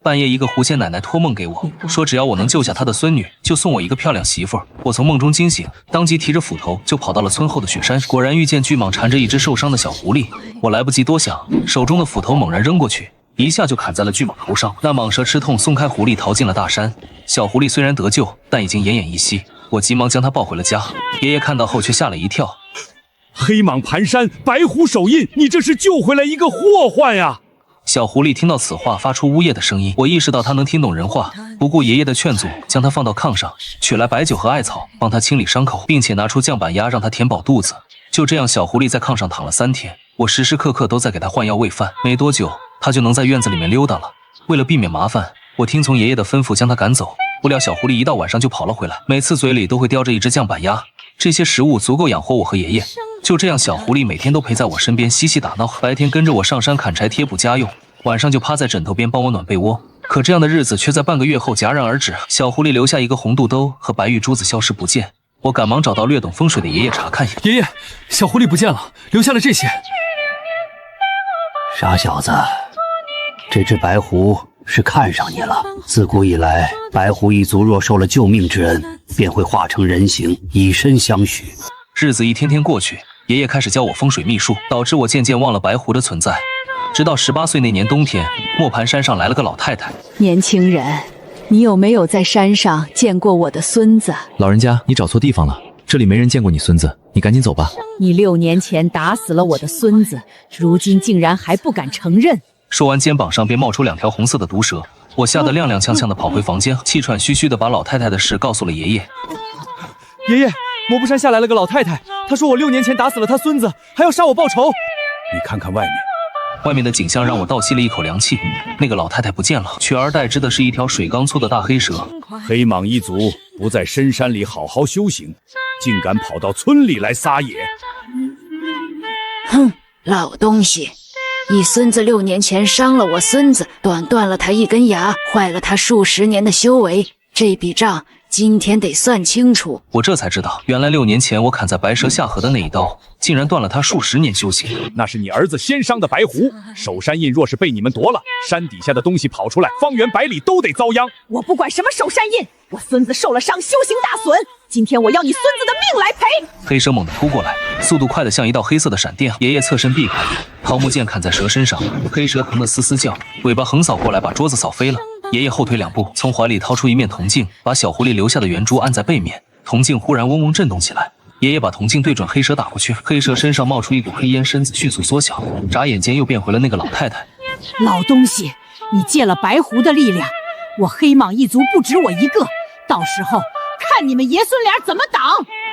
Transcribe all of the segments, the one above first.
半夜一个狐仙奶奶托梦给我，说只要我能救下她的孙女，就送我一个漂亮媳妇儿。我从梦中惊醒，当即提着斧头就跑到了村后的雪山，果然遇见巨蟒缠着一只受伤的小狐狸。我来不及多想，手中的斧头猛然扔过去，一下就砍在了巨蟒头上。那蟒蛇吃痛，松开狐狸逃进了大山。小狐狸虽然得救，但已经奄奄一息。我急忙将它抱回了家。爷爷看到后却吓了一跳。黑蟒盘山，白狐手印，你这是救回来一个祸患呀！小狐狸听到此话，发出呜咽的声音。我意识到它能听懂人话，不顾爷爷的劝阻，将它放到炕上，取来白酒和艾草，帮它清理伤口，并且拿出酱板鸭让它填饱肚子。就这样，小狐狸在炕上躺了3天。我时时刻刻都在给它换药喂饭，没多久，它就能在院子里面溜达了。为了避免麻烦，我听从爷爷的吩咐将它赶走。不料小狐狸一到晚上就跑了回来，每次嘴里都会叼着一只酱板鸭。这些食物足够养活我和爷爷。就这样，小狐狸每天都陪在我身边嬉戏打闹，白天跟着我上山砍柴贴补家用，晚上就趴在枕头边帮我暖被窝。可这样的日子却在半个月后戛然而止，小狐狸留下一个红肚兜和白玉珠子消失不见。我赶忙找到略懂风水的爷爷查看。爷爷，小狐狸不见了，留下了这些。傻小子，这只白狐是看上你了。自古以来，白狐一族若受了救命之恩，便会化成人形，以身相许。日子一天天过去，爷爷开始教我风水秘术，导致我渐渐忘了白狐的存在。直到18岁那年冬天，磨盘山上来了个老太太。年轻人，你有没有在山上见过我的孙子？老人家，你找错地方了，这里没人见过你孙子，你赶紧走吧。你6年前打死了我的孙子，如今竟然还不敢承认。说完，肩膀上便冒出2条红色的毒蛇。我吓得踉踉跄跄地跑回房间，气喘吁吁地把老太太的事告诉了爷爷。爷爷，魔布山下来了个老太太，她说我6年前打死了她孙子，还要杀我报仇。你看看外面。外面的景象让我倒吸了一口凉气，那个老太太不见了，取而代之的是一条水缸粗的大黑蛇。黑蟒一族不在深山里好好修行，竟敢跑到村里来撒野。哼，老东西，你孙子6年前伤了我孙子，断了他一根牙，坏了他数十年的修为，这笔账今天得算清楚。我这才知道，原来6年前我砍在白蛇下颌的那一刀，竟然断了他数十年修行。那是你儿子先伤的白狐，守山印若是被你们夺了，山底下的东西跑出来，方圆百里都得遭殃。我不管什么守山印，我孙子受了伤，修行大损，今天我要你孙子的命来赔！黑蛇猛地扑过来，速度快得像一道黑色的闪电。爷爷侧身避开，桃木剑砍在蛇身上，黑蛇疼得嘶嘶叫，尾巴横扫过来，把桌子扫飞了。爷爷后退2步，从怀里掏出一面铜镜，把小狐狸留下的圆珠按在背面，铜镜忽然嗡嗡震动起来。爷爷把铜镜对准黑蛇打过去，黑蛇身上冒出一股黑烟，身子迅速缩小，眨眼间又变回了那个老太太。老东西，你借了白狐的力量，我黑蟒一族不止我一个，到时候看你们爷孙俩怎么挡！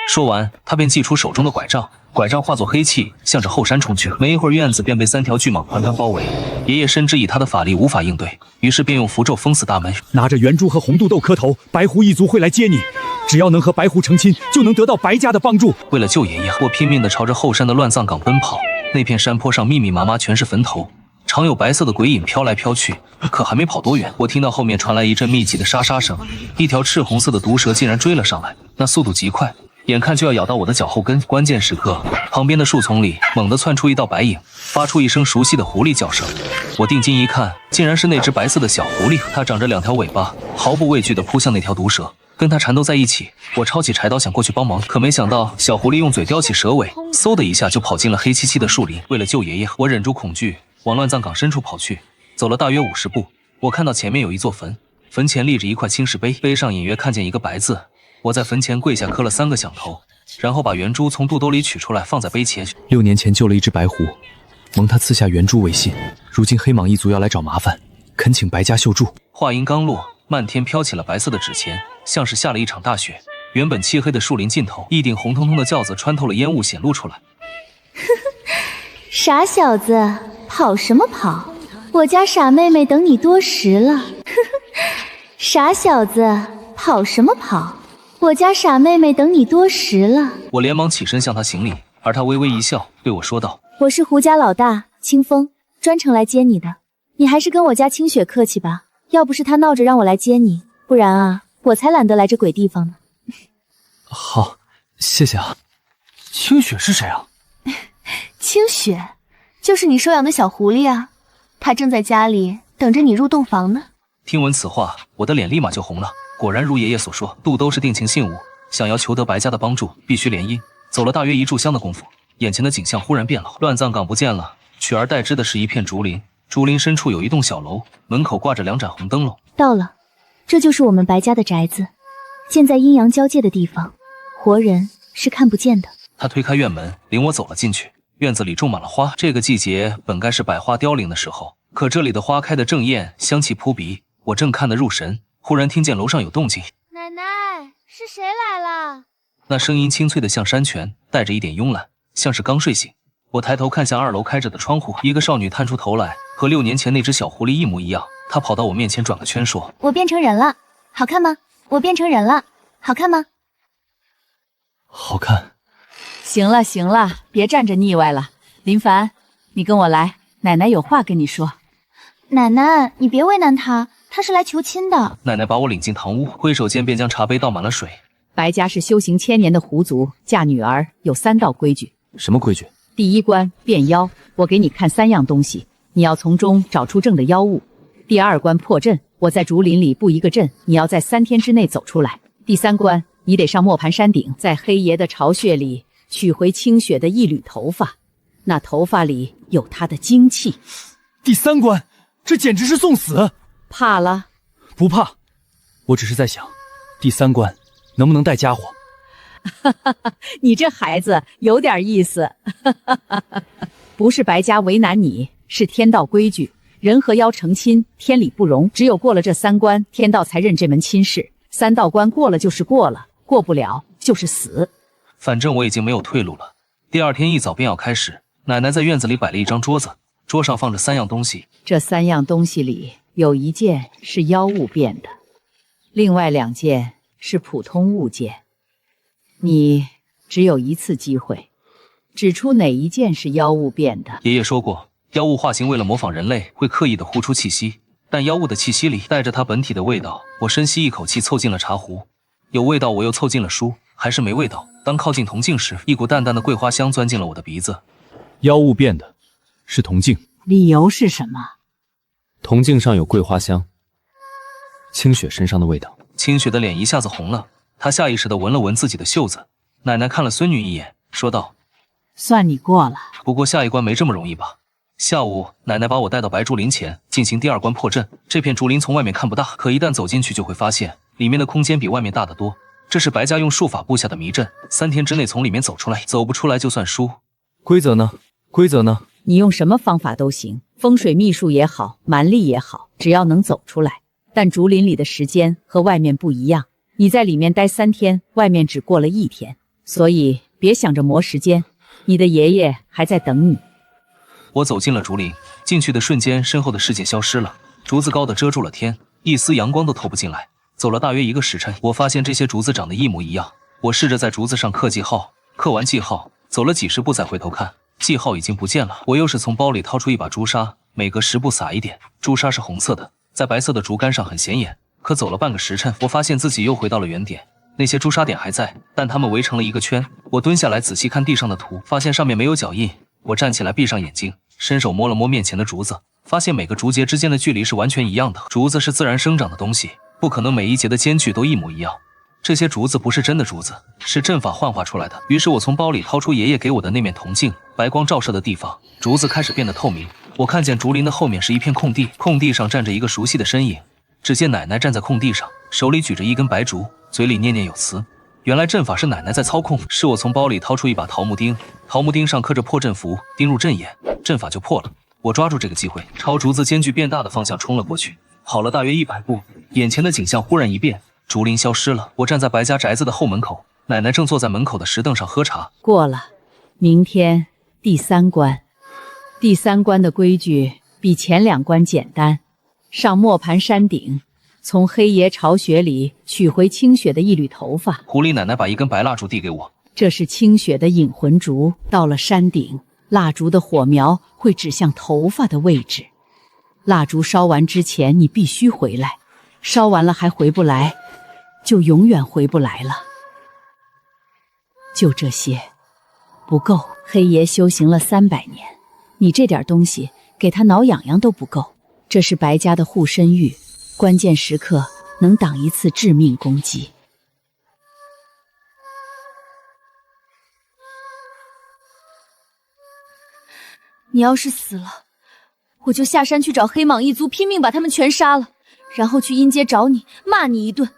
说完，他便祭出手中的拐杖，拐杖化作黑气，向着后山冲去。没一会儿，院子便被3条巨蟒团团包围。爷爷深知以他的法力无法应对，于是便用符咒封死大门。拿着圆珠和红肚豆磕头，白狐一族会来接你。只要能和白狐成亲，就能得到白家的帮助。为了救爷爷，我拼命地朝着后山的乱葬岗奔跑。那片山坡上密密麻麻全是坟头，常有白色的鬼影飘来飘去。可还没跑多远，我听到后面传来一阵密集的沙沙声，一条赤红色的毒蛇竟然追了上来，那速度极快，眼看就要咬到我的脚后跟。关键时刻，旁边的树丛里猛地窜出一道白影，发出一声熟悉的狐狸叫声。我定睛一看，竟然是那只白色的小狐狸，它长着2条尾巴，毫不畏惧地扑向那条毒蛇，跟它缠斗在一起。我抄起柴刀想过去帮忙，可没想到小狐狸用嘴叼起蛇尾，嗖的一下就跑进了黑漆漆的树林。为了救爷爷，我忍住恐惧往乱葬岗深处跑去。走了大约50步，我看到前面有一座坟，坟前立着一块青石碑，碑上隐约看见一个白字。我在坟前跪下磕了3个响头，然后把圆珠从肚兜里取出来放在碑前。6年前救了一只白狐，蒙他赐下圆珠为信，如今黑蟒一族要来找麻烦，恳请白家秀助。话音刚落，漫天飘起了白色的纸钱，像是下了一场大雪。原本漆黑的树林尽头，一顶红彤彤的轿子穿透了烟雾显露出来。傻小子，跑什么跑？我家傻妹妹等你多时了。傻小子，跑什么跑？我家傻妹妹等你多时了。我连忙起身向他行礼，而他微微一笑，对我说道：我是胡家老大清风，专程来接你的。你还是跟我家清雪客气吧，要不是他闹着让我来接你，不然啊，我才懒得来这鬼地方呢。好，谢谢啊。清雪是谁啊？清雪，就是你收养的小狐狸啊，它正在家里等着你入洞房呢。听闻此话，我的脸立马就红了。果然如爷爷所说，肚兜是定情信物，想要求得白家的帮助，必须联姻。走了大约1炷香的功夫，眼前的景象忽然变了，乱葬岗不见了，取而代之的是一片竹林。竹林深处有一栋小楼，门口挂着2盏红灯笼。到了，这就是我们白家的宅子，建在阴阳交界的地方，活人是看不见的。他推开院门，领我走了进去。院子里种满了花，这个季节本该是百花凋零的时候，可这里的花开得正艳，香气扑鼻。我正看得入神，忽然听见楼上有动静。奶奶，是谁来了？那声音清脆的像山泉，带着一点慵懒，像是刚睡醒。我抬头看向2楼开着的窗户，一个少女探出头来，和6年前那只小狐狸一模一样。她跑到我面前转个圈说：我变成人了，好看吗？我变成人了，好看吗？好看。行了行了，别站着腻歪了。林凡，你跟我来，奶奶有话跟你说。奶奶，你别为难他，他是来求亲的。奶奶把我领进堂屋，挥手间便将茶杯倒满了水。白家是修行1000年的狐族，嫁女儿有3道规矩。什么规矩？第一关变妖，我给你看3样东西，你要从中找出正的妖物。第2关破阵，我在竹林里布一个阵，你要在3天之内走出来。第3关，你得上磨盘山顶，在黑爷的巢穴里取回清雪的一缕头发，那头发里有他的精气。第3关，这简直是送死！怕了？不怕，我只是在想，第3关能不能带家伙？你这孩子有点意思。不是白家为难你，是天道规矩，人和妖成亲，天理不容。只有过了这3关，天道才认这门亲事。3道关过了就是过了，过不了就是死。反正我已经没有退路了。第2天一早便要开始，奶奶在院子里摆了一张桌子，桌上放着3样东西。这3样东西里有1件是妖物变的，另外2件是普通物件。你只有1次机会，指出哪1件是妖物变的。爷爷说过，妖物化形为了模仿人类，会刻意的呼出气息，但妖物的气息里带着它本体的味道。我深吸一口气，凑近了茶壶，有味道。我又凑近了书，还是没味道。当靠近铜镜时，一股淡淡的桂花香钻进了我的鼻子。妖物变的是铜镜，理由是什么？铜镜上有桂花香，清雪身上的味道。清雪的脸一下子红了，她下意识地闻了闻自己的袖子。奶奶看了孙女一眼，说道：算你过了。不过下一关没这么容易吧？下午，奶奶把我带到白竹林前进行第2关破阵。这片竹林从外面看不大，可一旦走进去就会发现里面的空间比外面大得多。这是白家用术法布下的迷阵，3天之内从里面走出来，走不出来就算输。规则呢？规则呢？你用什么方法都行，风水秘术也好，蛮力也好，只要能走出来。但竹林里的时间和外面不一样，你在里面待3天，外面只过了1天，所以别想着磨时间，你的爷爷还在等你。我走进了竹林，进去的瞬间，身后的世界消失了，竹子高的遮住了天，一丝阳光都透不进来。走了大约1个时辰，我发现这些竹子长得一模一样。我试着在竹子上刻记号，刻完记号，走了几十步再回头看，记号已经不见了。我又是从包里掏出一把朱砂，每隔10步撒一点。朱砂是红色的，在白色的竹竿上很显眼。可走了半个时辰，我发现自己又回到了原点，那些朱砂点还在，但它们围成了一个圈。我蹲下来仔细看地上的图，发现上面没有脚印。我站起来，闭上眼睛，伸手摸了摸面前的竹子，发现每个竹节之间的距离是完全一样的。竹子是自然生长的东西，不可能每一节的间距都一模一样。这些竹子不是真的竹子，是阵法幻化出来的。于是我从包里掏出爷爷给我的那面铜镜，白光照射的地方，竹子开始变得透明。我看见竹林的后面是一片空地，空地上站着一个熟悉的身影。只见奶奶站在空地上，手里举着一根白竹，嘴里念念有词。原来阵法是奶奶在操控。是我从包里掏出一把桃木钉，桃木钉上刻着破阵符，钉入阵眼，阵法就破了。我抓住这个机会，朝竹子间距变大的方向冲了过去。跑了大约100步，眼前的景象忽然一变，竹林消失了。我站在白家宅子的后门口，奶奶正坐在门口的石凳上喝茶。过了，明天第3关。第3关的规矩比前2关简单，上磨盘山顶，从黑爷巢穴里取回清雪的一缕头发。狐狸奶奶把一根白蜡烛递给我，这是清雪的引魂烛，到了山顶，蜡烛的火苗会指向头发的位置。蜡烛烧完之前你必须回来，烧完了还回不来，就永远回不来了。就这些，不够。黑爷修行了300年，你这点东西给他挠痒痒都不够。这是白家的护身玉，关键时刻能挡一次致命攻击。你要是死了，我就下山去找黑蟒一族，拼命把他们全杀了，然后去阴阶找你，骂你一顿。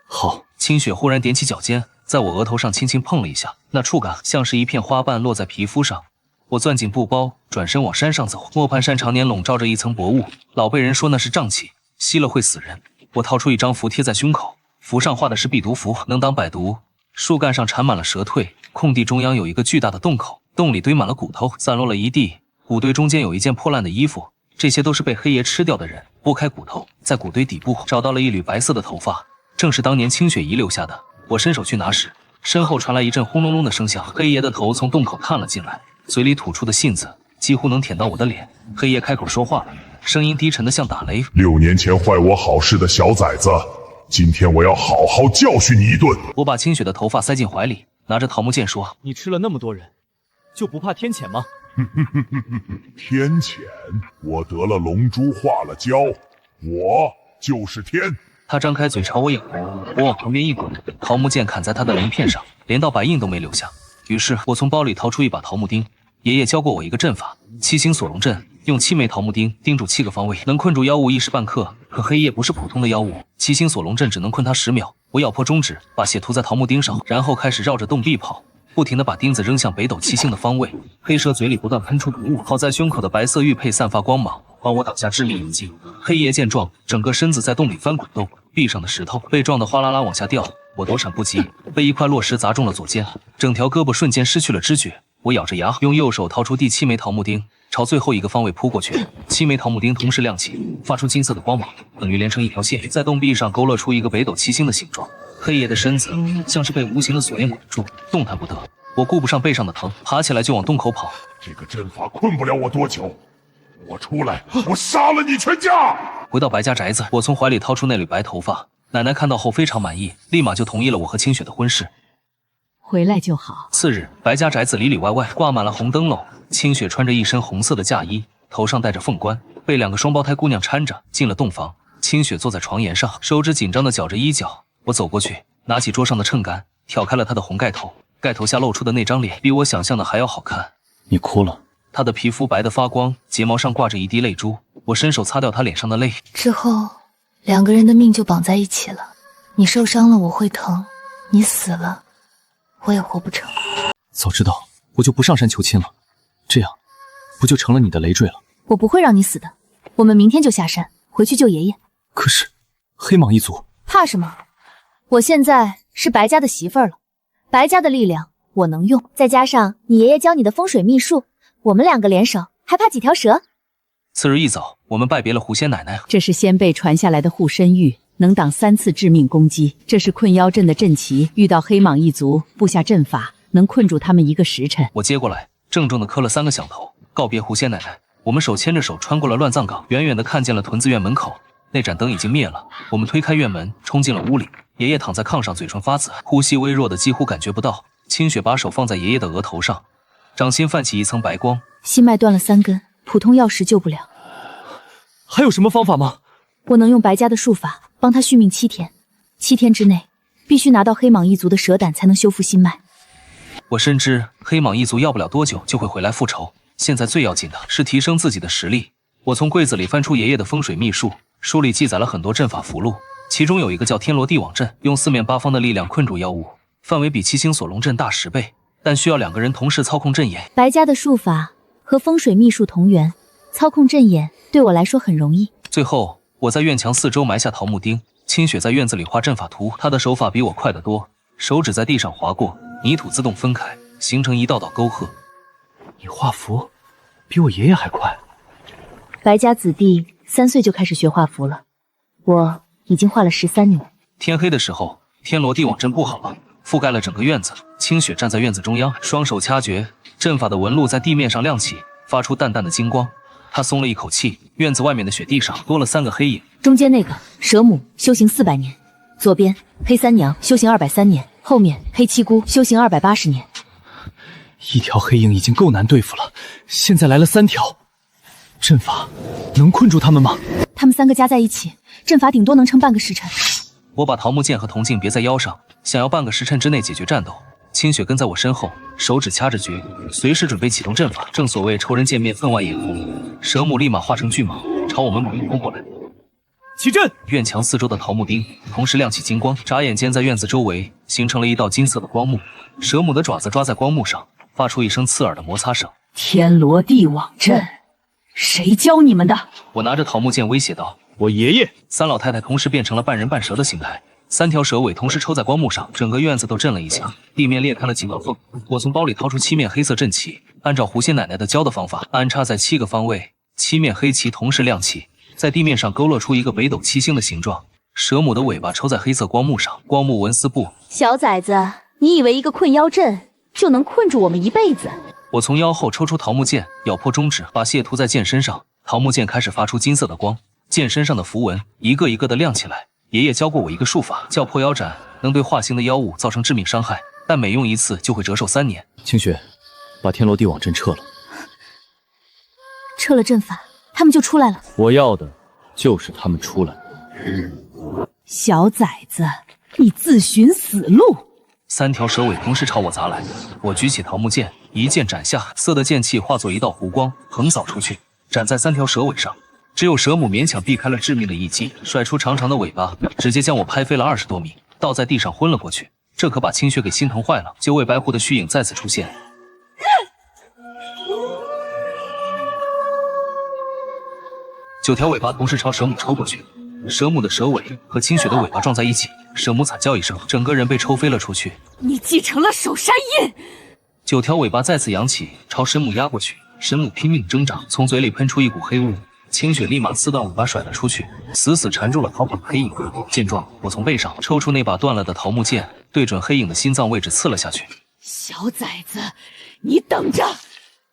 好。清雪忽然踮起脚尖，在我额头上轻轻碰了一下，那触感像是一片花瓣落在皮肤上。我攥紧布包，转身往山上走。磨盘山常年笼罩着一层薄雾，老辈人说那是瘴气，吸了会死人。我掏出一张符贴在胸口，符上画的是避毒符，能挡百毒。树干上缠满了蛇蜕，空地中央有一个巨大的洞口，洞里堆满了骨头，散落了一地。骨堆中间有一件破烂的衣服，这些都是被黑爷吃掉的人。拨开骨头，在骨堆底部找到了一缕白色的头发，正是当年清雪遗留下的。我伸手去拿时，身后传来一阵轰隆隆的声响，黑爷的头从洞口探了进来，嘴里吐出的信子几乎能舔到我的脸。黑爷开口说话了，声音低沉的像打雷。6年前坏我好事的小崽子，今天我要好好教训你一顿。我把清雪的头发塞进怀里，拿着桃木剑说：你吃了那么多人，就不怕天谴吗？天谴？我得了龙珠化了胶，我就是天。他张开嘴朝我咬，我往旁边一滚，桃木剑砍在他的鳞片上，连道白印都没留下。于是我从包里掏出一把桃木钉，爷爷教过我一个阵法，7星锁龙阵，用7枚桃木钉钉住7个方位，能困住妖物一时半刻。可黑夜不是普通的妖物，7星锁龙阵只能困他10秒。我咬破中指，把血涂在桃木钉上，然后开始绕着洞壁跑，不停地把钉子扔向北斗7星的方位。黑蛇嘴里不断喷出毒雾，好在胸口的白色玉佩散发光芒，帮我挡下致命一击。黑爷见状，整个身子在洞里翻滚动，壁上的石头被撞得哗啦啦往下掉。我躲闪不及，被一块落石砸中了左肩，整条胳膊瞬间失去了知觉。我咬着牙，用右手掏出第7枚桃木钉，朝最后一个方位扑过去。7枚桃木钉同时亮起，发出金色的光芒，等于连成一条线，在洞壁上勾勒出一个北斗7星的形状。黑爷的身子像是被无形的锁链捆住，动弹不得。我顾不上背上的疼，爬起来就往洞口跑。这个阵法困不了我多久，我出来，我杀了你全家！回到白家宅子，我从怀里掏出那缕白头发，奶奶看到后非常满意，立马就同意了我和清雪的婚事。回来就好。次日，白家宅子里里外外挂满了红灯笼，清雪穿着一身红色的嫁衣，头上戴着凤冠，被2个双胞胎姑娘搀着进了洞房。清雪坐在床沿上，手指紧张地绞着衣角。我走过去，拿起桌上的秤杆，挑开了她的红盖头，盖头下露出的那张脸比我想象的还要好看。你哭了？她的皮肤白得发光，睫毛上挂着一滴泪珠。我伸手擦掉她脸上的泪。之后2个人的命就绑在一起了，你受伤了我会疼，你死了我也活不成。早知道我就不上山求亲了，这样不就成了你的累赘了？我不会让你死的，我们明天就下山回去救爷爷。可是黑蟒一族……怕什么？我现在是白家的媳妇儿了，白家的力量我能用，再加上你爷爷教你的风水秘术，我们2个联手还怕几条蛇？次日一早，我们拜别了狐仙奶奶。这是先辈传下来的护身玉，能挡3次致命攻击。这是困妖阵的阵旗，遇到黑蟒一族，布下阵法，能困住他们1个时辰。我接过来，郑重地磕了3个响头，告别狐仙奶奶。我们手牵着手穿过了乱葬岗，远远地看见了屯子院门口，那盏灯已经灭了。我们推开院门，冲进了屋里。爷爷躺在炕上，嘴唇发紫，呼吸微弱的几乎感觉不到。清雪把手放在爷爷的额头上，掌心泛起一层白光。心脉断了3根，普通药石救不了。还有什么方法吗？我能用白家的术法帮他续命7天，7天之内必须拿到黑蟒一族的蛇胆才能修复心脉。我深知黑蟒一族要不了多久就会回来复仇，现在最要紧的是提升自己的实力。我从柜子里翻出爷爷的风水秘术，书里记载了很多阵法符箓，其中有一个叫天罗地网阵，用4面8方的力量困住妖物，范围比7星锁龙阵大10倍，但需要2个人同时操控阵眼。白家的术法和风水秘术同源，操控阵眼对我来说很容易。最后我在院墙4周埋下桃木钉，清雪在院子里画阵法图，她的手法比我快得多，手指在地上划过，泥土自动分开，形成一道道沟壑。你画符比我爷爷还快。白家子弟3岁就开始学画符了，我已经画了13年。天黑的时候，天罗地网阵布好了，覆盖了整个院子。清雪站在院子中央，双手掐诀，阵法的纹路在地面上亮起，发出淡淡的金光。他松了一口气，院子外面的雪地上多了3个黑影。中间那个蛇母修行400年，左边黑三娘修行203年，后面黑七姑修行280年。一条黑影已经够难对付了，现在来了3条，阵法能困住他们吗？他们3个加在一起，阵法顶多能撑半个时辰。我把桃木剑和铜镜别在腰上，想要半个时辰之内解决战斗。清雪跟在我身后，手指掐着诀，随时准备启动阵法。正所谓仇人见面分外眼红，蛇母立马化成巨蟒，朝我们猛攻过来。起阵！院墙四周的桃木钉同时亮起金光，眨眼间在院子周围形成了一道金色的光幕。蛇母的爪子抓在光幕上，发出一声刺耳的摩擦声。天罗地网阵，谁教你们的？我拿着桃木剑威胁道：“我爷爷。”三老太太同时变成了半人半蛇的形态，3条蛇尾同时抽在光幕上，整个院子都震了一下，地面裂开了几道缝。我从包里掏出7面黑色阵旗，按照狐仙奶奶的教的方法安插在7个方位，7面黑旗同时亮起，在地面上勾勒出一个北斗七星的形状。蛇母的尾巴抽在黑色光幕上，光幕纹丝布。小崽子，你以为一个困妖阵就能困住我们一辈子？我从腰后抽出桃木剑，咬破中指，把血涂在剑身上。桃木剑开始发出金色的光，剑身上的符文一个一个的亮起来。爷爷教过我一个术法，叫破妖斩，能对化形的妖物造成致命伤害，但每用1次就会折寿3年。清雪，把天罗地网阵撤了。撤了阵法，他们就出来了。我要的就是他们出来。小崽子，你自寻死路！3条蛇尾同时朝我砸来，我举起桃木剑，一剑斩下，色的剑气化作一道弧光，横扫出去，斩在3条蛇尾上。只有蛇母勉强避开了致命的一击，甩出长长的尾巴，直接将我拍飞了20多米，倒在地上昏了过去。这可把清雪给心疼坏了。9尾白狐的虚影再次出现，9条尾巴同时朝蛇母抽过去，蛇母的蛇尾和清雪的尾巴撞在一起，蛇母惨叫一声，整个人被抽飞了出去。你继承了守山印。 9条尾巴再次扬起，朝神母压过去。神母拼命挣扎，从嘴里喷出一股黑雾。清雪立马4段尾巴甩了出去，死死缠住了逃跑的黑影。见状，我从背上抽出那把断了的桃木剑，对准黑影的心脏位置刺了下去。小崽子，你等着，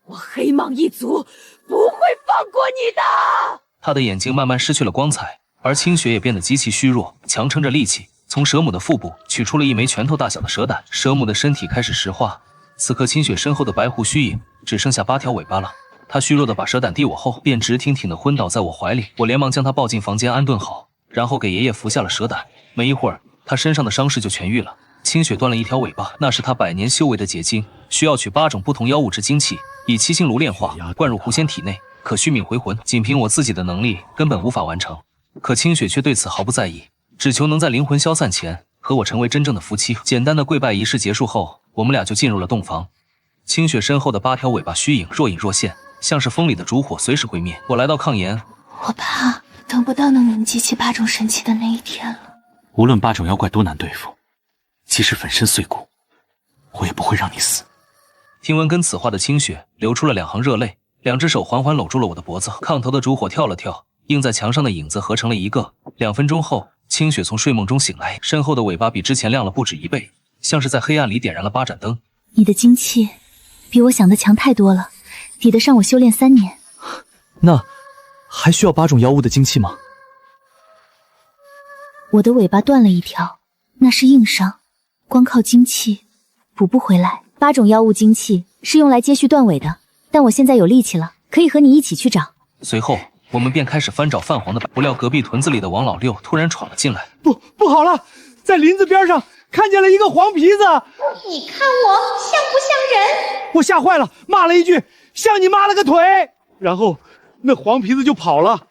我黑蟒一族不会放过你的！他的眼睛慢慢失去了光彩，而清雪也变得极其虚弱，强撑着力气，从蛇母的腹部取出了一枚拳头大小的蛇胆。蛇母的身体开始石化。 此刻，清雪身后的白狐虚影只剩下8条尾巴了。他虚弱的把蛇胆递我后，便直挺挺的昏倒在我怀里。我连忙将他抱进房间安顿好，然后给爷爷服下了蛇胆。没一会儿，他身上的伤势就痊愈了。清雪断了1条尾巴，那是他100年修为的结晶，需要取8种不同妖物之精气，以七星炉炼化，灌入狐仙体内，可续命回魂。仅凭我自己的能力，根本无法完成。可清雪却对此毫不在意，只求能在灵魂消散前和我成为真正的夫妻。简单的跪拜仪式结束后，我们俩就进入了洞房。清雪身后的8条尾巴虚影若隐若现，像是风里的烛火，随时会灭。我来到炕沿，我怕等不到能凝集齐8种神器的那一天了。无论8种妖怪多难对付，即使粉身碎骨，我也不会让你死。听闻跟此话的清雪流出了2行热泪，2只手缓缓搂住了我的脖子。炕头的烛火跳了跳，映在墙上的影子合成了一个。2分钟后，清雪从睡梦中醒来，身后的尾巴比之前亮了不止1倍，像是在黑暗里点燃了8盏灯。你的精气比我想的强太多了，抵得上我修炼3年。那还需要8种妖物的精气吗？我的尾巴断了1条，那是硬伤，光靠精气补不回来。8种妖物精气是用来接续断尾的，但我现在有力气了，可以和你一起去找。随后，我们便开始翻找泛黄的白，不料隔壁屯子里的王老六突然闯了进来。不好了，在林子边上看见了一个黄皮子。你看我像不像人？我吓坏了，骂了一句像你妈了个腿，然后那黄皮子就跑了。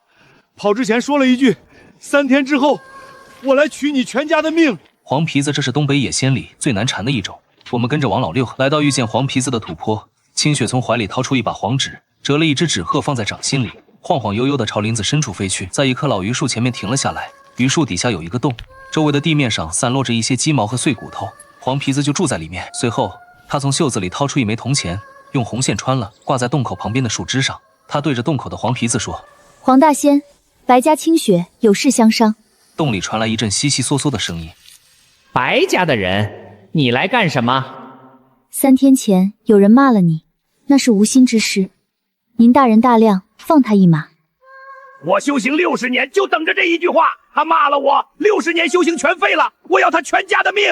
跑之前说了一句3天之后我来取你全家的命。黄皮子这是东北野仙里最难缠的一种。我们跟着王老六来到遇见黄皮子的土坡，清雪从怀里掏出一把黄纸，折了一只纸鹤放在掌心里，晃晃悠悠地朝林子深处飞去，在一棵老榆树前面停了下来。榆树底下有一个洞，周围的地面上散落着一些鸡毛和碎骨头，黄皮子就住在里面。随后他从袖子里掏出一枚铜钱，用红线穿了，挂在洞口旁边的树枝上。他对着洞口的黄皮子说：黄大仙，白家清雪有事相商。洞里传来一阵悉悉嗦嗦的声音。白家的人，你来干什么？3天前有人骂了你，那是无心之失，您大人大量，放他一马。我修行60年，就等着这一句话。他骂了我，60年修行全废了，我要他全家的命。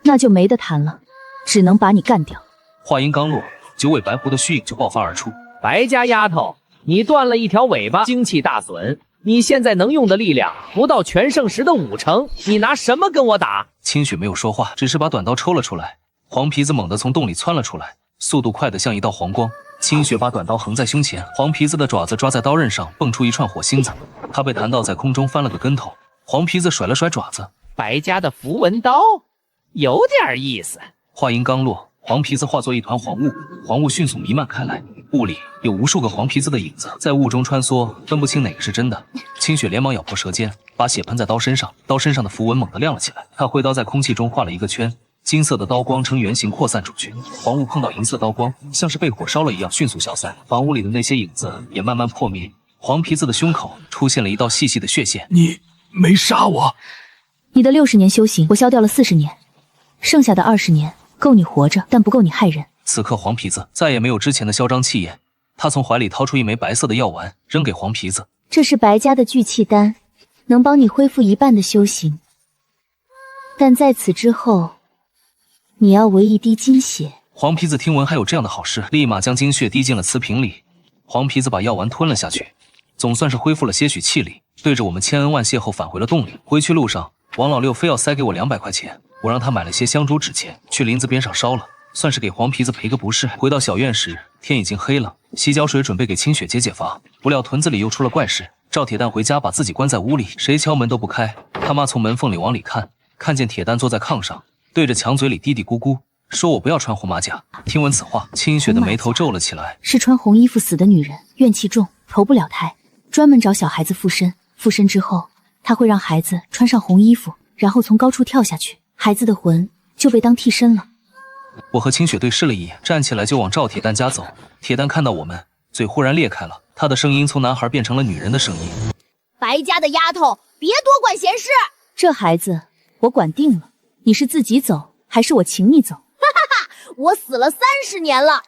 那就没得谈了，只能把你干掉。话音刚落，9尾白狐的虚影就爆发而出。白家丫头，你断了1条尾巴，精气大损，你现在能用的力量不到全盛时的5成，你拿什么跟我打？清雪没有说话，只是把短刀抽了出来。黄皮子猛地从洞里窜了出来，速度快得像一道黄光。清雪把短刀横在胸前，黄皮子的爪子抓在刀刃上，蹦出一串火星子。他被弹到在空中翻了个跟头。黄皮子甩了甩爪子，白家的符文刀，有点意思。话音刚落，黄皮子化作一团黄雾，黄雾迅速弥漫开来，雾里有无数个黄皮子的影子在雾中穿梭，分不清哪个是真的。清雪连忙咬破舌尖，把血喷在刀身上，刀身上的符文猛地亮了起来。他挥刀在空气中画了一个圈，金色的刀光呈圆形扩散出去，黄雾碰到银色刀光，像是被火烧了一样迅速消散。房屋里的那些影子也慢慢破灭。黄皮子的胸口出现了一道细细的血线。你没杀我。你的60年修行，我消掉了40年，剩下的20年够你活着，但不够你害人。此刻黄皮子再也没有之前的嚣张气焰，他从怀里掏出一枚白色的药丸，扔给黄皮子。这是白家的聚气丹，能帮你恢复1半的修行，但在此之后，你要为1滴金血。黄皮子听闻还有这样的好事，立马将金血滴进了瓷瓶里。黄皮子把药丸吞了下去，总算是恢复了些许气力，对着我们千恩万谢后返回了洞里。回去路上，王老六非要塞给我200块钱，我让他买了些香烛纸钱，去林子边上烧了，算是给黄皮子赔个不是。回到小院时，天已经黑了，洗脚水准备给清雪解乏，不料屯子里又出了怪事。赵铁蛋回家把自己关在屋里，谁敲门都不开。他妈从门缝里往里看，看见铁蛋坐在炕上，对着墙嘴里嘀嘀咕咕，说我不要穿红马甲。听闻此话，清雪的眉头皱了起来。是穿红衣服死的女人，怨气重，投不了胎，专门找小孩子附身。附身之后，他会让孩子穿上红衣服，然后从高处跳下去，孩子的魂就被当替身了。我和清雪对视了一眼，站起来就往赵铁蛋家走。铁蛋看到我们，嘴忽然裂开了，他的声音从男孩变成了女人的声音。白家的丫头，别多管闲事。这孩子我管定了，你是自己走还是我请你走？我死了30年了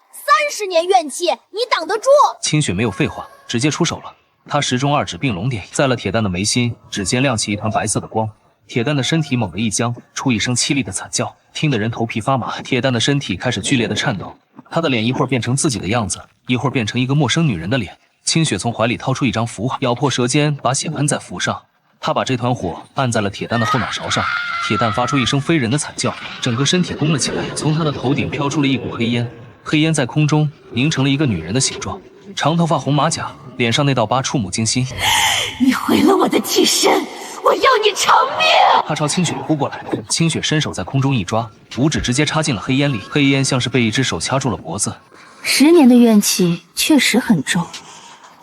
，30年怨气，你挡得住？清雪没有废话，直接出手了。她时中2指并拢点在了铁蛋的眉心，指尖亮起一团白色的光。铁蛋的身体猛地一僵，出一声凄厉的惨叫，听得人头皮发麻。铁蛋的身体开始剧烈的颤抖，他的脸一会儿变成自己的样子，一会儿变成一个陌生女人的脸。清雪从怀里掏出一张符，咬破舌尖，把血喷在符上。他把这团火按在了铁蛋的后脑勺上，铁蛋发出一声非人的惨叫，整个身体弓了起来，从他的头顶飘出了一股黑烟，黑烟在空中凝成了一个女人的形状，长头发红马甲，脸上那道疤触目惊心。你毁了我的替身，我要你偿命！他朝清雪扑过来，清雪伸手在空中一抓，5指直接插进了黑烟里，黑烟像是被一只手掐住了脖子。10年的怨气确实很重，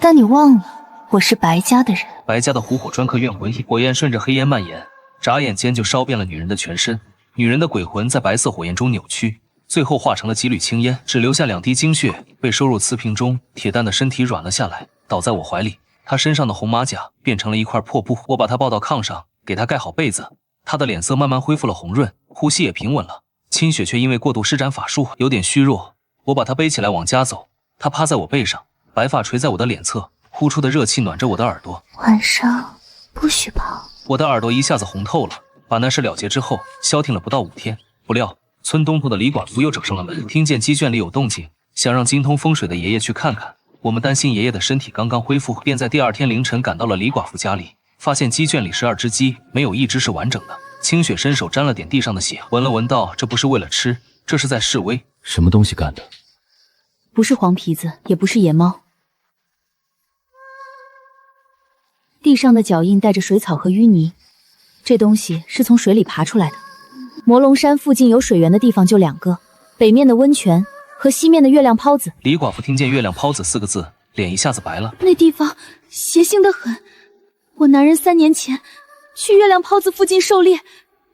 但你忘了我是白家的人。白家的虎火专克怨魂，火焰顺着黑烟蔓延，眨眼间就烧遍了女人的全身。女人的鬼魂在白色火焰中扭曲，最后化成了几缕青烟，只留下2滴精血被收入瓷瓶中。铁蛋的身体软了下来，倒在我怀里。他身上的红马甲变成了一块破布，我把他抱到炕上，给他盖好被子。他的脸色慢慢恢复了红润，呼吸也平稳了。清雪却因为过度施展法术有点虚弱，我把他背起来往家走。他趴在我背上，白发垂在我的脸侧，呼出的热气暖着我的耳朵。晚上不许跑。我的耳朵一下子红透了。把那事了结之后，消停了不到5天。不料村东头的李寡妇又整上了门，听见鸡圈里有动静，想让精通风水的爷爷去看看。我们担心爷爷的身体刚刚恢复，便在第2天凌晨赶到了李寡妇家里，发现鸡圈里12只鸡，没有1只是完整的。清雪伸手沾了点地上的血，闻了闻道，这不是为了吃，这是在示威。什么东西干的？不是黄皮子，也不是野猫。地上的脚印带着水草和淤泥，这东西是从水里爬出来的。魔龙山附近有水源的地方就2个，北面的温泉和西面的月亮泡子。李寡妇听见月亮泡子4个字，脸一下子白了。那地方邪性得很，我男人3年前去月亮泡子附近狩猎，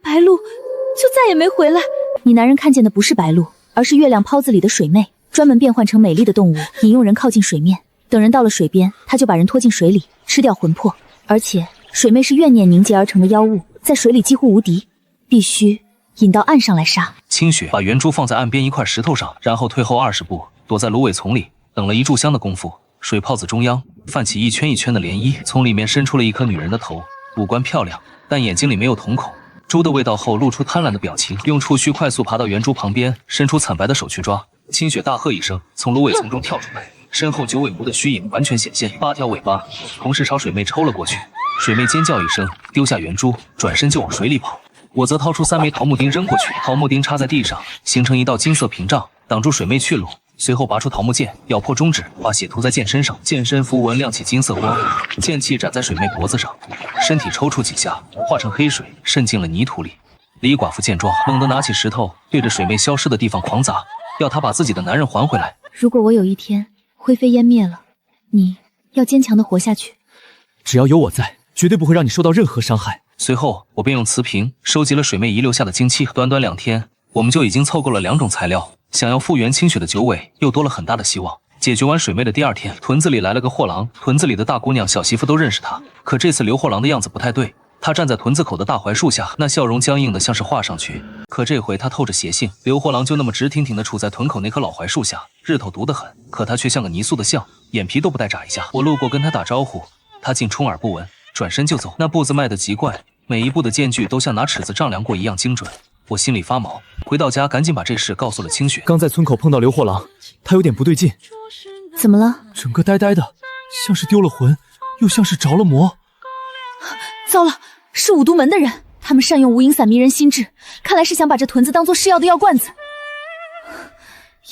白鹿就再也没回来。你男人看见的不是白鹿，而是月亮泡子里的水魅，专门变换成美丽的动物，引诱人靠近水面。等人到了水边，他就把人拖进水里，吃掉魂魄。而且水魅是怨念凝结而成的妖物，在水里几乎无敌，必须引到岸上来杀。清雪把圆珠放在岸边一块石头上，然后退后20步，躲在芦苇丛里。等了1炷香的功夫，水泡子中央泛起一圈一圈的涟漪，从里面伸出了一颗女人的头，五官漂亮，但眼睛里没有瞳孔。猪的味道后露出贪婪的表情，用触须快速爬到圆珠旁边，伸出惨白的手去抓。清雪大喝一声，从芦苇丛中跳出来，身后九尾狐的虚影完全显现，8条尾巴同时朝水妹抽了过去。水妹尖叫一声，丢下圆珠，转身就往水里跑。我则掏出3枚桃木钉扔过去，桃木钉插在地上，形成一道金色屏障，挡住水妹去路。随后拔出桃木剑，咬破中指，把血涂在剑身上，剑身符文亮起金色光，剑气斩在水妹脖子上，身体抽搐几下，化成黑水渗进了泥土里。李寡妇见状，猛地拿起石头，对着水妹消失的地方狂砸，要她把自己的男人还回来。如果我有一天灰飞烟灭了，你要坚强的活下去。只要有我在，绝对不会让你受到任何伤害。随后，我便用瓷瓶收集了水妹遗留下的精气，短短2天，我们就已经凑够了2种材料。想要复原清雪的九尾，又多了很大的希望。解决完水妹的第2天，屯子里来了个货郎，屯子里的大姑娘、小媳妇都认识他。可这次刘货郎的样子不太对，他站在屯子口的大槐树下，那笑容僵硬的像是画上去。可这回他透着邪性，刘货郎就那么直挺挺的杵在屯口那棵老槐树下，日头毒得很，可他却像个泥塑的像，眼皮都不带眨一下。我路过跟他打招呼，他竟充耳不闻，转身就走。那步子迈得极快，每一步的间距都像拿尺子丈量过一样精准。我心里发毛，回到家赶紧把这事告诉了清雪。刚在村口碰到刘货郎，他有点不对劲。怎么了？整个呆呆的，像是丢了魂，又像是着了魔。糟了，是五毒门的人，他们善用无影伞迷人心智，看来是想把这屯子当作是药的药罐子，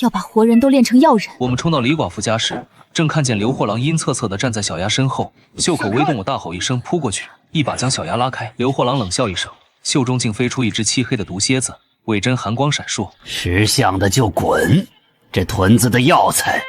要把活人都炼成药人。我们冲到李寡妇家时，正看见刘货郎阴恻恻地站在小丫身后，袖口微动，我大吼一声扑过去，一把将小丫拉开。刘货郎冷笑一声，袖中竟飞出一只漆黑的毒蝎子，尾针寒光闪烁。识相的就滚！这屯子的药材，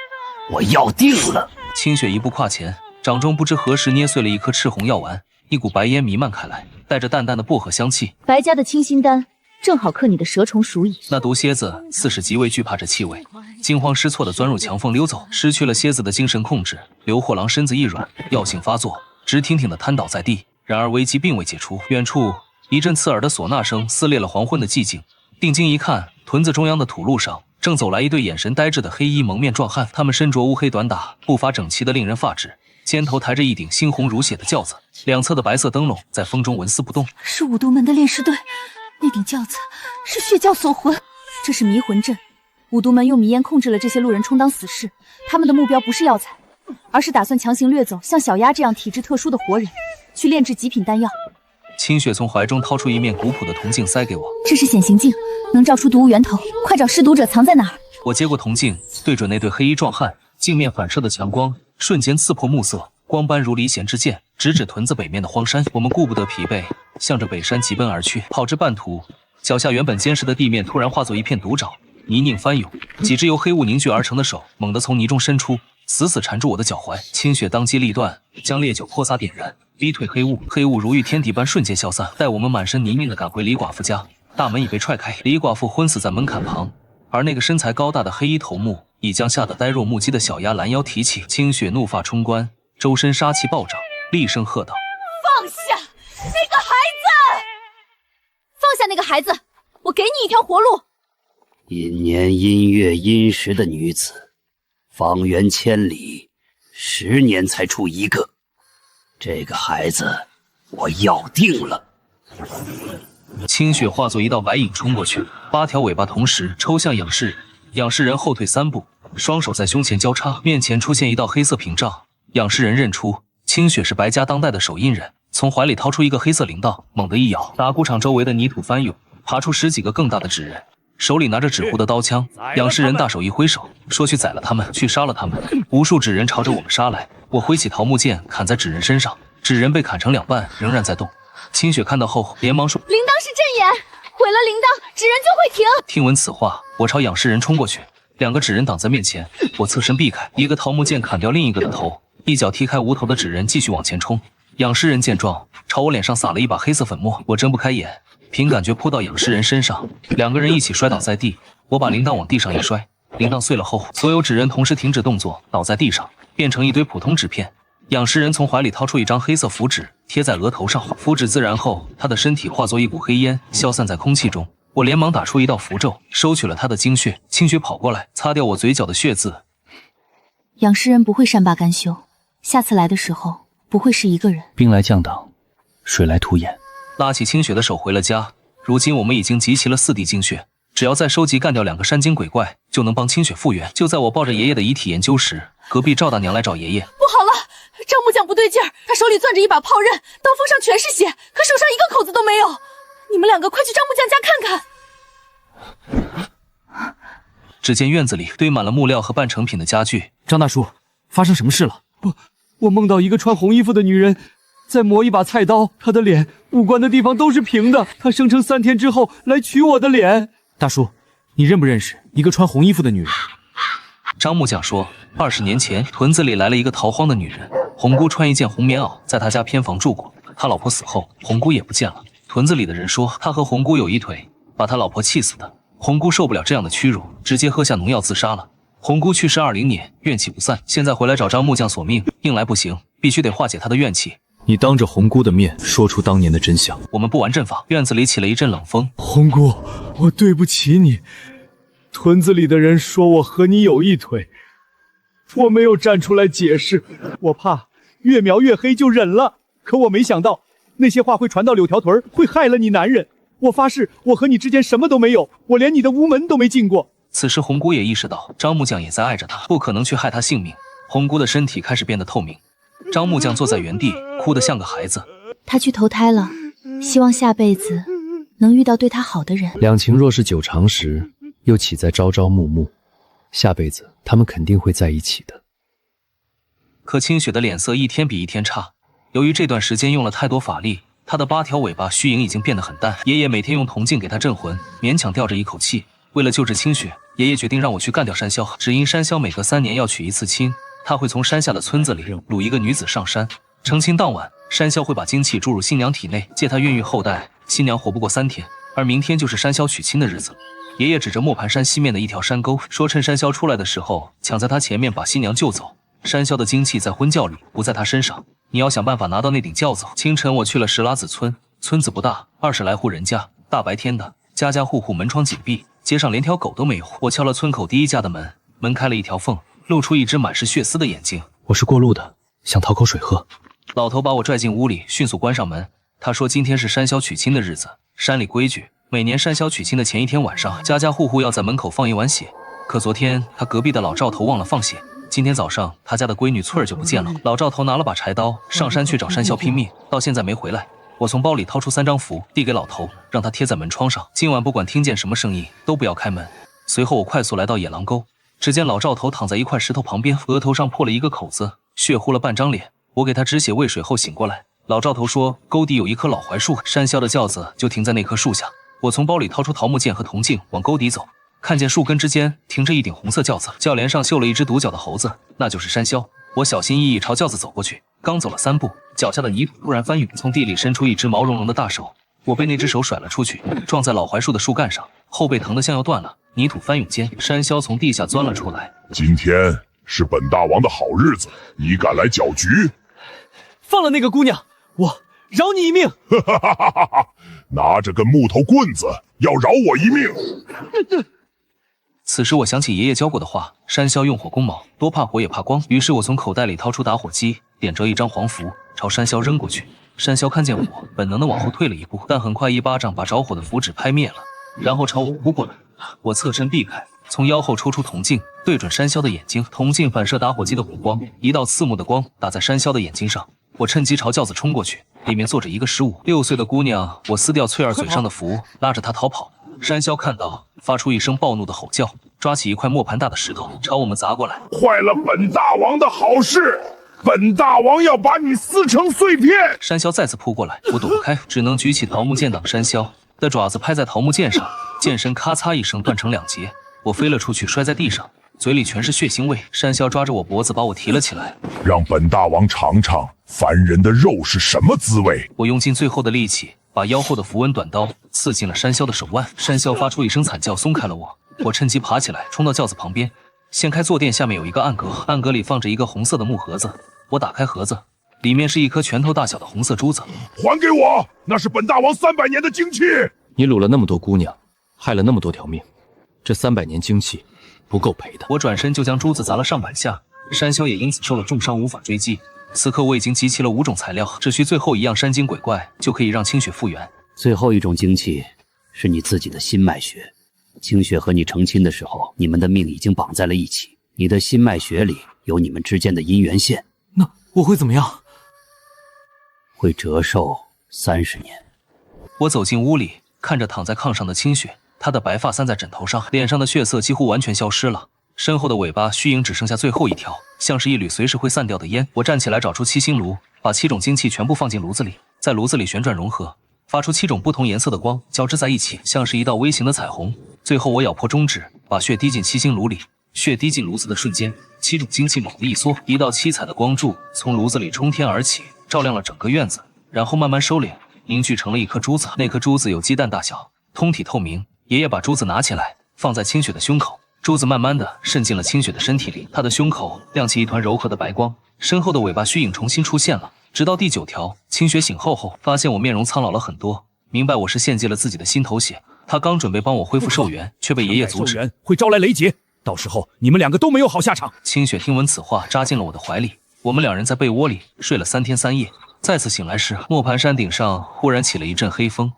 我要定了。清雪一步跨前，掌中不知何时捏碎了一颗赤红药丸，一股白烟弥漫开来，带着淡淡的薄荷香气。白家的清心丹正好克你的蛇虫鼠蚁。那毒蝎子似是极为惧怕这气味，惊慌失措地钻入墙缝溜走，失去了蝎子的精神控制。刘货郎身子一软，药性发作，直挺挺地瘫倒在地。然而危机并未解除，远处一阵刺耳的唢呐声撕裂了黄昏的寂静。定睛一看，屯子中央的土路上正走来一对眼神呆滞的黑衣蒙面壮汉，他们身着乌黑短打，步伐整齐的令人发指，肩头抬着一顶猩红如血的轿子，两侧的白色灯笼在风中纹丝不动。是五毒门的炼尸队，那顶轿子是血教所魂。这是迷魂阵，五毒门用迷烟控制了这些路人充当死士，他们的目标不是药材，而是打算强行掠走像小丫这样体质特殊的活人，去炼制极品丹药。清雪从怀中掏出一面古朴的铜镜塞给我，这是显形镜，能照出毒物源头，快找施毒者藏在哪儿。我接过铜镜，对准那对黑衣壮汉，镜面反射的强光瞬间刺破目色，光斑如离弦之箭，直指屯子北面的荒山。我们顾不得疲惫，向着北山疾奔而去。跑至半途，脚下原本坚实的地面突然化作一片毒沼，泥泞翻涌，几只由黑雾凝聚而成的手猛地从泥中伸出，死死缠住我的脚踝。清雪当机立断，将烈酒泼洒点燃，逼退黑雾，黑雾如遇天敌般瞬间消散。待我们满身泥泞地赶回李寡妇家，大门已被踹开，李寡妇昏死在门槛旁，而那个身材高大的黑衣头目已将吓得呆若木鸡的小丫拦腰提起。清雪怒发冲冠，周身杀气暴涨，厉声喝道：放下那个孩子！放下那个孩子，我给你一条活路。阴年阴月阴时的女子，方圆千里，10年才出一个。这个孩子我要定了。清雪化作一道白影冲过去，8条尾巴同时抽向仰视人。仰视人后退3步，双手在胸前交叉，面前出现一道黑色屏障。仰视人认出清雪是白家当代的手印人，从怀里掏出一个黑色铃铛，猛地一摇，打鼓场周围的泥土翻涌，爬出10几个更大的纸人，手里拿着纸糊的刀枪。仰视人大手一挥手，说去宰了他们，去杀了他们。无数纸人朝着我们杀来，我挥起桃木剑砍在纸人身上，纸人被砍成2半，仍然在动。清雪看到后连忙说：铃铛是阵眼，毁了铃铛，纸人就会停。听闻此话，我朝仰视人冲过去，2个纸人挡在面前，我侧身避开，一个桃木剑砍掉另一个的头，一脚踢开无头的纸人，继续往前冲。仰视人见状，朝我脸上撒了一把黑色粉末，我睁不开眼，凭感觉扑到仰视人身上，2个人一起摔倒在地。我把铃铛往地上一摔，铃铛碎了后，所有纸人同时停止动作，倒在地上，变成一堆普通纸片。仰视人从怀里掏出一张黑色符纸，贴在额头上，符纸自燃后，他的身体化作一股黑烟，消散在空气中。我连忙打出一道符咒，收取了他的精血。清雪跑过来，擦掉我嘴角的血渍。仰视人不会善罢甘休，下次来的时候不会是一个人。兵来将挡，水来土掩。拉起清雪的手回了家。如今我们已经集齐了4滴精血，只要再收集干掉2个山精鬼怪，就就能帮清血复原。就在我抱着爷爷的遗体研究时，隔壁赵大娘来找爷爷。不好了，张木匠不对劲儿，他手里攥着一把炮刃，刀锋上全是血，可手上一个口子都没有。你们两个快去张木匠家看看。只见院子里堆满了木料和半成品的家具。张大叔，发生什么事了？不，我梦到一个穿红衣服的女人在磨一把菜刀，她的脸、五官的地方都是平的。她声称3天之后来取我的脸。大叔，你认不认识一个穿红衣服的女人？张木匠说，20年前屯子里来了一个逃荒的女人，红姑穿一件红棉袄，在他家偏房住过。他老婆死后，红姑也不见了。屯子里的人说他和红姑有一腿，把他老婆气死的。红姑受不了这样的屈辱，直接喝下农药自杀了。红姑去世20年，怨气不散，现在回来找张木匠索命，硬来不行，必须得化解他的怨气。你当着红姑的面说出当年的真相。我们布完阵法，院子里起了一阵冷风。红姑，我对不起你。屯子里的人说我和你有一腿，我没有站出来解释，我怕越描越黑就忍了。可我没想到那些话会传到柳条屯，会害了你男人。我发誓，我和你之间什么都没有，我连你的屋门都没进过。此时红姑也意识到张木匠也在爱着她，不可能去害她性命。红姑的身体开始变得透明。张木匠坐在原地，哭得像个孩子。他去投胎了，希望下辈子能遇到对他好的人。两情若是久长时，又岂在朝朝暮暮？下辈子他们肯定会在一起的。可清雪的脸色一天比一天差，由于这段时间用了太多法力，她的8条尾巴虚影已经变得很淡。爷爷每天用铜镜给她镇魂，勉强吊着一口气。为了救治清雪，爷爷决定让我去干掉山魈，只因山魈每隔3年要娶一次亲，他会从山下的村子里掳一个女子上山。成亲当晚，山魈会把精气注入新娘体内，借她孕育后代。新娘活不过3天，而明天就是山魈娶亲的日子。爷爷指着磨盘山西面的一条山沟，说趁山魈出来的时候，抢在他前面把新娘救走。山魈的精气在婚教里，不在他身上，你要想办法拿到那顶轿子。清晨我去了石拉子村，村子不大，20来户人家，大白天的，家家户户门窗紧闭，街上连条狗都没有。我敲了村口第一家的门，门开了一条缝，露出一只满是血丝的眼睛。我是过路的，想讨口水喝。老头把我拽进屋里，迅速关上门。他说今天是山魈娶亲的日子，山里规矩，每年山魈娶亲的前一天晚上，家家户户要在门口放一碗血。可昨天他隔壁的老赵头忘了放血，今天早上他家的闺女翠儿就不见了。老赵头拿了把柴刀上山去找山魈拼命，到现在没回来。我从包里掏出3张符，递给老头，让他贴在门窗上，今晚不管听见什么声音都不要开门。随后我快速来到野狼沟，只见老赵头躺在一块石头旁边，额头上破了一个口子，血糊了半张脸。我给他止血喂水后醒过来，老赵头说沟底有一棵老槐树，山魈的轿子就停在那棵树下。我从包里掏出桃木剑和铜镜往沟底走，看见树根之间停着一顶红色轿子，轿帘上绣了一只独角的猴子，那就是山魈。我小心翼翼朝轿子走过去，刚走了3步，脚下的泥土突然翻涌，从地里伸出一只毛茸茸的大手，我被那只手甩了出去，撞在老槐树的树干上，后背疼得像要断了。泥土翻涌间，山魈从地下钻了出来。今天是本大王的好日子，你敢来搅局？放了那个姑娘，我饶你一命。拿着根木头棍子，要饶我一命。此时我想起爷爷教过的话，山魈用火攻矛，多怕火也怕光。于是我从口袋里掏出打火机，点着一张黄符，朝山魈扔过去。山魈看见我，本能的往后退了一步，但很快一巴掌把着火的符纸拍灭了，然后朝我扑过来。我侧身避开，从腰后抽出铜镜，对准山魈的眼睛。铜镜反射打火机的火光，一道刺目的光打在山魈的眼睛上。我趁机朝轿子冲过去，里面坐着一个15、16岁的姑娘。我撕掉翠儿嘴上的符，拉着她逃跑。山魈看到，发出一声暴怒的吼叫，抓起一块磨盘大的石头朝我们砸过来。坏了本大王的好事，本大王要把你撕成碎片！山魈再次扑过来，我躲不开，只能举起桃木剑挡。山魈的爪子拍在桃木剑上，剑身咔嚓一声断成2截，我飞了出去，摔在地上，嘴里全是血腥味。山魈抓着我脖子把我提了起来，让本大王尝尝凡人的肉是什么滋味。我用尽最后的力气，把腰后的符文短刀刺进了山魈的手腕。山魈发出一声惨叫，松开了我。我趁机爬起来，冲到轿子旁边，掀开坐垫，下面有一个暗格，暗格里放着一个红色的木盒子。我打开盒子，里面是一颗拳头大小的红色珠子。还给我，那是本大王300年的精气。你掳了那么多姑娘，害了那么多条命，这300年精气不够赔的。我转身就将珠子砸了上百下，山魈也因此受了重伤，无法追击。此刻我已经集齐了5种材料，只需最后一样山精鬼怪，就可以让清血复原。最后一种精气是你自己的心脉血，清雪和你成亲的时候，你们的命已经绑在了一起，你的心脉血里有你们之间的姻缘线。那我会怎么样？会折寿30年。我走进屋里，看着躺在炕上的清雪，她的白发散在枕头上，脸上的血色几乎完全消失了，身后的尾巴虚影只剩下最后一条，像是一缕随时会散掉的烟。我站起来找出7星炉，把7种精气全部放进炉子里，在炉子里旋转融合，发出7种不同颜色的光，交织在一起，像是一道微型的彩虹。最后我咬破中指，把血滴进7星炉里，血滴进炉子的瞬间，7种精气猛地一缩，一道七彩的光柱从炉子里冲天而起，照亮了整个院子，然后慢慢收敛，凝聚成了一颗珠子。那颗珠子有鸡蛋大小，通体透明。爷爷把珠子拿起来，放在清雪的胸口，珠子慢慢的渗进了清雪的身体里，她的胸口亮起一团柔和的白光，身后的尾巴虚影重新出现了。直到第9条，清雪醒后后，发现我面容苍老了很多，明白我是献祭了自己的心头血。她刚准备帮我恢复寿元，却被爷爷阻止，会招来雷劫，到时候你们2个都没有好下场。清雪听闻此话，扎进了我的怀里。我们2人在被窝里睡了3天3夜。再次醒来时，磨盘山顶上忽然起了一阵黑风，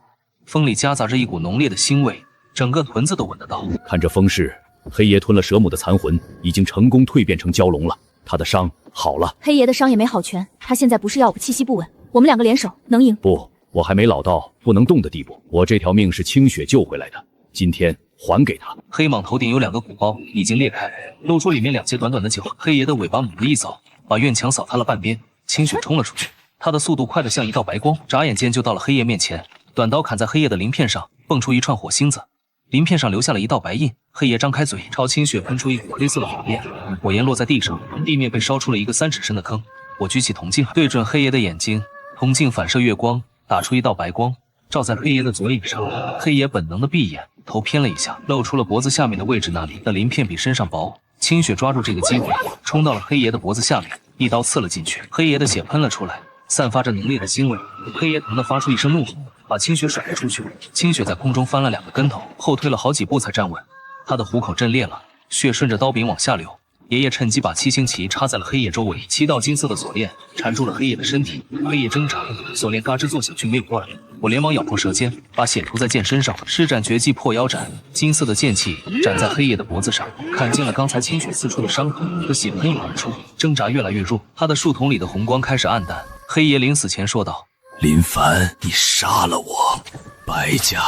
风里夹杂着一股浓烈的腥味，整个屯子都闻得到。看这风势，黑爷吞了蛇母的残魂，已经成功蜕变成蛟龙了。他的伤好了。黑爷的伤也没好全，他现在不是要我气息不稳，我们2个联手能赢。不，我还没老到不能动的地步，我这条命是清雪救回来的，今天还给他。黑蟒头顶有2个鼓包，已经裂开，露出里面2截短短的脚。黑爷的尾巴猛地一扫，把院墙扫塌了半边。清雪冲了出去，他的速度快得像一道白光，眨眼间就到了黑爷面前，短刀砍在黑爷的鳞片上，蹦出一串火星子，鳞片上留下了一道白印。黑爷张开嘴，朝清雪喷出一股黑色的火焰，火焰落在地上，地面被烧出了一个3尺深的坑。我举起铜镜，对准黑爷的眼睛，铜镜反射月光，打出一道白光，照在黑爷的左眼上。黑爷本能的闭眼，头偏了一下，露出了脖子下面的位置，那里的鳞片比身上薄。清雪抓住这个机会，冲到了黑爷的脖子下面，一刀刺了进去。黑爷的血喷了出来，散发着浓烈的腥味。黑爷疼得发出一声怒吼，把清雪甩了出去。清雪在空中翻了2个跟头，后退了好几步才站稳。他的虎口震裂了，血顺着刀柄往下流。爷爷趁机把7星旗插在了黑夜周围，7道金色的锁链缠住了黑夜的身体。黑夜挣扎，锁链嘎吱作响，却没有断。我连忙咬破舌尖，把血涂在剑身上，施展绝技破妖斩。金色的剑气斩在黑夜的脖子上，砍进了刚才清雪刺出的伤口，可血喷涌而出，挣扎越来越弱。他的树筒里的红光开始暗淡。黑爷临死前说道：“林凡，你杀了我，白家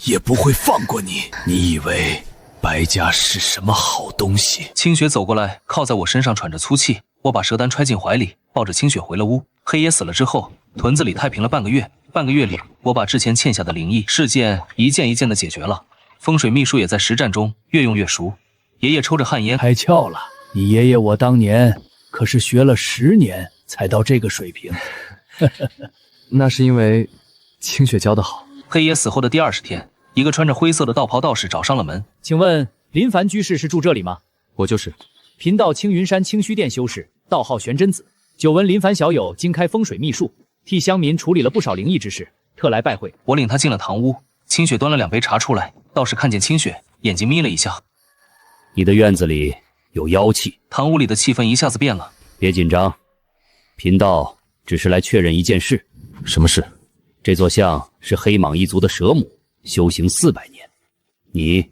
也不会放过你。你以为白家是什么好东西？”清雪走过来，靠在我身上喘着粗气。我把蛇丹揣进怀里，抱着清雪回了屋。黑爷死了之后，屯子里太平了半个月。半个月里，我把之前欠下的灵异事件一件一件的解决了，风水秘术也在实战中越用越熟。爷爷抽着旱烟，开窍了。你爷爷我当年可是学了10年才到这个水平。那是因为清雪教得好。黑爷死后的第20天，一个穿着灰色的道袍道士找上了门。请问林凡居士是住这里吗？我就是。贫道青云山清虚殿修士，道号玄真子。久闻林凡小友精开风水秘术，替乡民处理了不少灵异之事，特来拜会。我领他进了堂屋，清雪端了2杯茶出来。道士看见清雪，眼睛眯了一下。你的院子里有妖气。堂屋里的气氛一下子变了。别紧张，贫道只是来确认一件事。什么事？这座像是黑蟒一族的蛇母，修行400年，你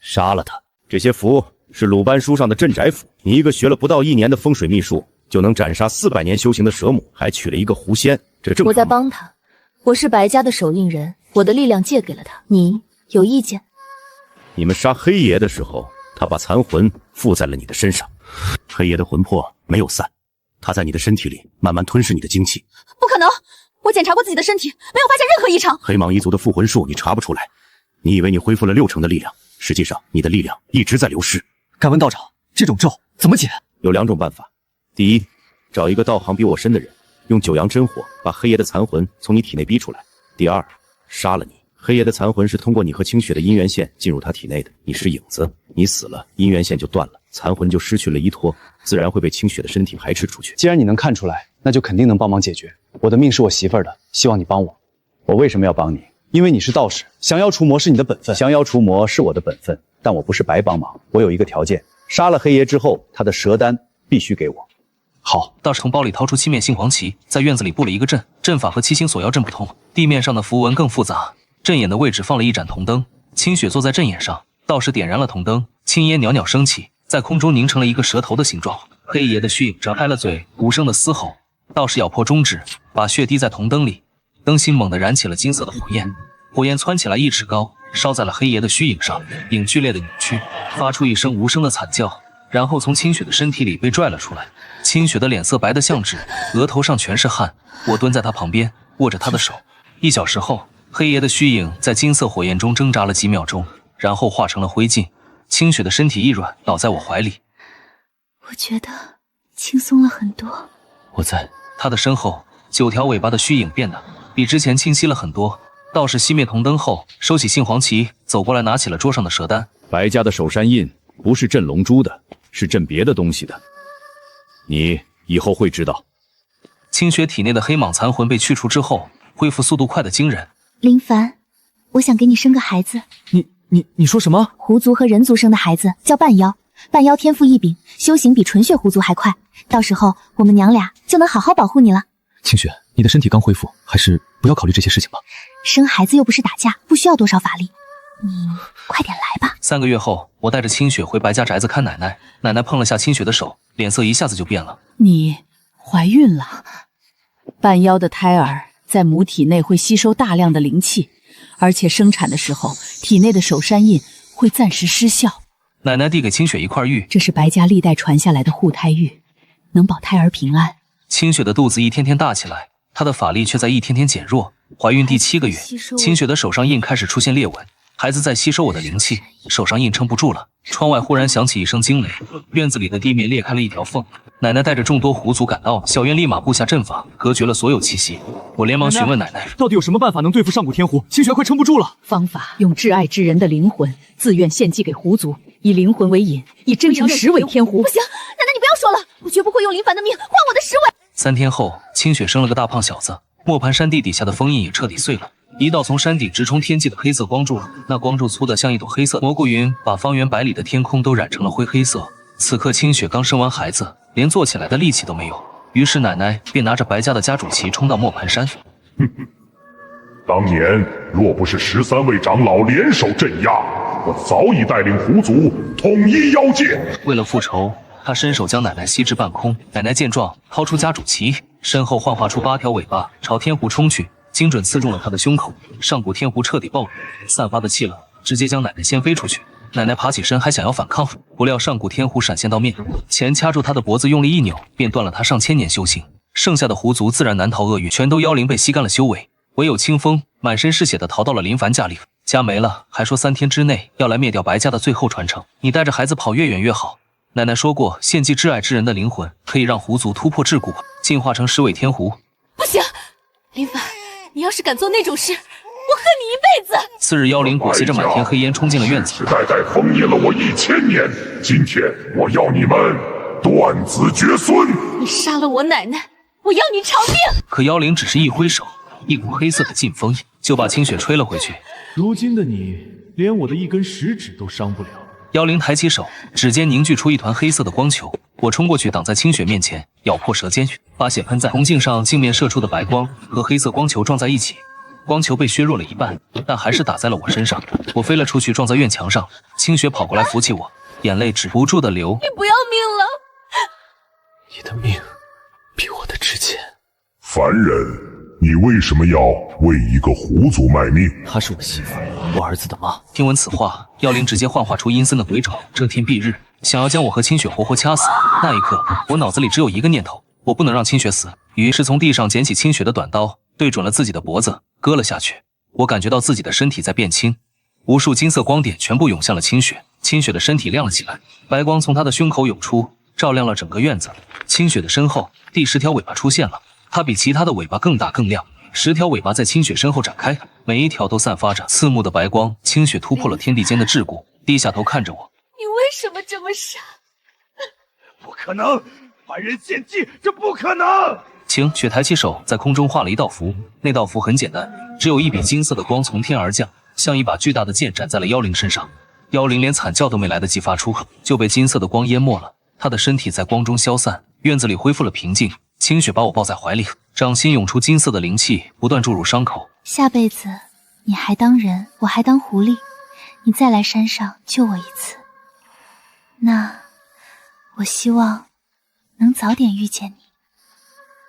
杀了他。这些符是鲁班书上的镇宅符，你一个学了不到1年的风水秘术，就能斩杀400年修行的蛇母，还娶了一个狐仙，这正常吗？我在帮他，我是白家的手印人，我的力量借给了他，你有意见？你们杀黑爷的时候，他把残魂附在了你的身上，黑爷的魂魄没有散，他在你的身体里慢慢吞噬你的精气。不可能，我检查过自己的身体，没有发现任何异常。黑蟒一族的复魂术你查不出来，你以为你恢复了60%的力量，实际上你的力量一直在流失。敢问道长，这种咒怎么解？有2种办法。第一，找一个道行比我深的人，用9阳真火把黑爷的残魂从你体内逼出来。第二，杀了你。黑爷的残魂是通过你和清雪的姻缘线进入他体内的，你是影子，你死了，姻缘线就断了，残魂就失去了依托，自然会被清雪的身体排斥出去。既然你能看出来，那就肯定能帮忙解决。我的命是我媳妇儿的，希望你帮我。我为什么要帮你？因为你是道士，降妖除魔是你的本分。降妖除魔是我的本分，但我不是白帮忙。我有一个条件，杀了黑爷之后，他的蛇丹必须给我。好，道士从包里掏出7面杏黄旗，在院子里布了一个阵。阵法和7星锁妖阵不同，地面上的符文更复杂。阵眼的位置放了一盏铜灯，清雪坐在阵眼上，道士点燃了铜灯，青烟袅袅升起，在空中凝成了一个蛇头的形状。黑爷的虚影张开了嘴，无声的嘶吼。道士咬破中指，把血滴在铜灯里，灯芯猛地燃起了金色的火焰，火焰蹿起来1尺高，烧在了黑爷的虚影上，影剧烈的扭曲，发出一声无声的惨叫，然后从清雪的身体里被拽了出来。清雪的脸色白得像纸，额头上全是汗。我蹲在她旁边，握着她的手。1小时后，黑爷的虚影在金色火焰中挣扎了几秒钟，然后化成了灰烬。清雪的身体一软，倒在我怀里。我觉得轻松了很多。我在他的身后，9条尾巴的虚影变得比之前清晰了很多。道士熄灭铜灯后，收起杏黄旗，走过来拿起了桌上的蛇丹。白家的手山印不是镇龙珠的，是镇别的东西的，你以后会知道。清雪体内的黑蟒残魂被去除之后，恢复速度快得惊人。林凡，我想给你生个孩子。你说什么？狐族和人族生的孩子叫半妖，半妖天赋异禀，修行比纯血狐族还快。到时候我们娘俩就能好好保护你了。清雪，你的身体刚恢复，还是不要考虑这些事情吧。生孩子又不是打架，不需要多少法力。你快点来吧。3个月后，我带着清雪回白家宅子看奶奶。奶奶碰了下清雪的手，脸色一下子就变了。你怀孕了。半妖的胎儿在母体内会吸收大量的灵气，而且生产的时候，体内的手山印会暂时失效。奶奶递给清雪一块玉，这是白家历代传下来的护胎玉，能保胎儿平安。清雪的肚子一天天大起来，她的法力却在一天天减弱。怀孕第7个月，清雪的手上印开始出现裂纹，孩子在吸收我的灵气，手上印撑不住了。窗外忽然响起一声惊雷，院子里的地面裂开了一条缝。奶奶带着众多狐族赶到，小院立马布下阵法，隔绝了所有气息。我连忙询问奶奶，到底有什么办法能对付上古天狐？清雪快撑不住了。方法用挚爱之人的灵魂自愿献祭给狐族，以灵魂为引，以真诚实尾天狐。不行，奶奶你不要说了，我绝不会用林凡的命换我的10尾。 3天后，清雪生了个大胖小子。磨盘山地底下的封印也彻底碎了，一道从山顶直冲天际的黑色光柱，那光柱粗得像一朵黑色蘑菇云，把方圆百里的天空都染成了灰黑色。此刻清雪刚生完孩子，连坐起来的力气都没有，于是奶奶便拿着白家的家主旗冲到磨盘山。当年若不是13位长老联手镇压，我早已带领狐族统一妖界。为了复仇，他伸手将奶奶吸至半空。奶奶见状，掏出家主旗，身后幻化出8条尾巴，朝天狐冲去，精准刺中了他的胸口。上古天狐彻底暴怒，散发的气冷直接将奶奶掀飞出去。奶奶爬起身，还想要反抗，不料上古天狐闪现到面前，掐住他的脖子，用力一扭，便断了他上千年修行。剩下的狐族自然难逃厄运，全都妖灵被吸干了修为。唯有清风满身是血的逃到了林凡家里，家没了，还说3天之内要来灭掉白家的最后传承。你带着孩子跑越远越好。奶奶说过，献祭挚爱之人的灵魂，可以让狐族突破桎梏，进化成10尾天狐。不行，林凡，你要是敢做那种事，我恨你一辈子。次日，妖灵裹挟着满天黑烟冲进了院子，代代封印了我1000年，今天我要你们断子绝孙。你杀了我奶奶，我要你偿命。可妖灵只是一挥手，一股黑色的劲风就把清雪吹了回去。如今的你，连我的一根食指都伤不了。妖灵抬起手，指尖凝聚出一团黑色的光球，我冲过去挡在清雪面前，咬破舌尖，把血喷在铜镜上，镜面射出的白光和黑色光球撞在一起，光球被削弱了一半，但还是打在了我身上。我飞了出去，撞在院墙上。清雪跑过来扶起我，眼泪止不住的流。你不要命了？你的命比我的值钱。凡人，你为什么要为一个狐族卖命？她是我媳妇，我儿子的妈。听闻此话，妖灵直接幻化出阴森的鬼爪，遮天蔽日，想要将我和清雪活活掐死。那一刻，我脑子里只有一个念头，我不能让清雪死。于是从地上捡起清雪的短刀，对准了自己的脖子，割了下去。我感觉到自己的身体在变轻，无数金色光点全部涌向了清雪。清雪的身体亮了起来，白光从她的胸口涌出，照亮了整个院子。清雪的身后，第10条尾巴出现了，它比其他的尾巴更大更亮。10条尾巴在清雪身后展开，每一条都散发着刺目的白光。清雪突破了天地间的桎梏，低下头看着我。你为什么这么傻？不可能，凡人献祭，这不可能！清雪抬起手，在空中画了一道符。那道符很简单，只有一笔金色的光从天而降，像一把巨大的剑斩在了妖灵身上。妖灵连惨叫都没来得及发出，就被金色的光淹没了。她的身体在光中消散，院子里恢复了平静。清雪把我抱在怀里，掌心涌出金色的灵气，不断注入伤口。下辈子你还当人，我还当狐狸，你再来山上救我一次，那我希望能早点遇见你。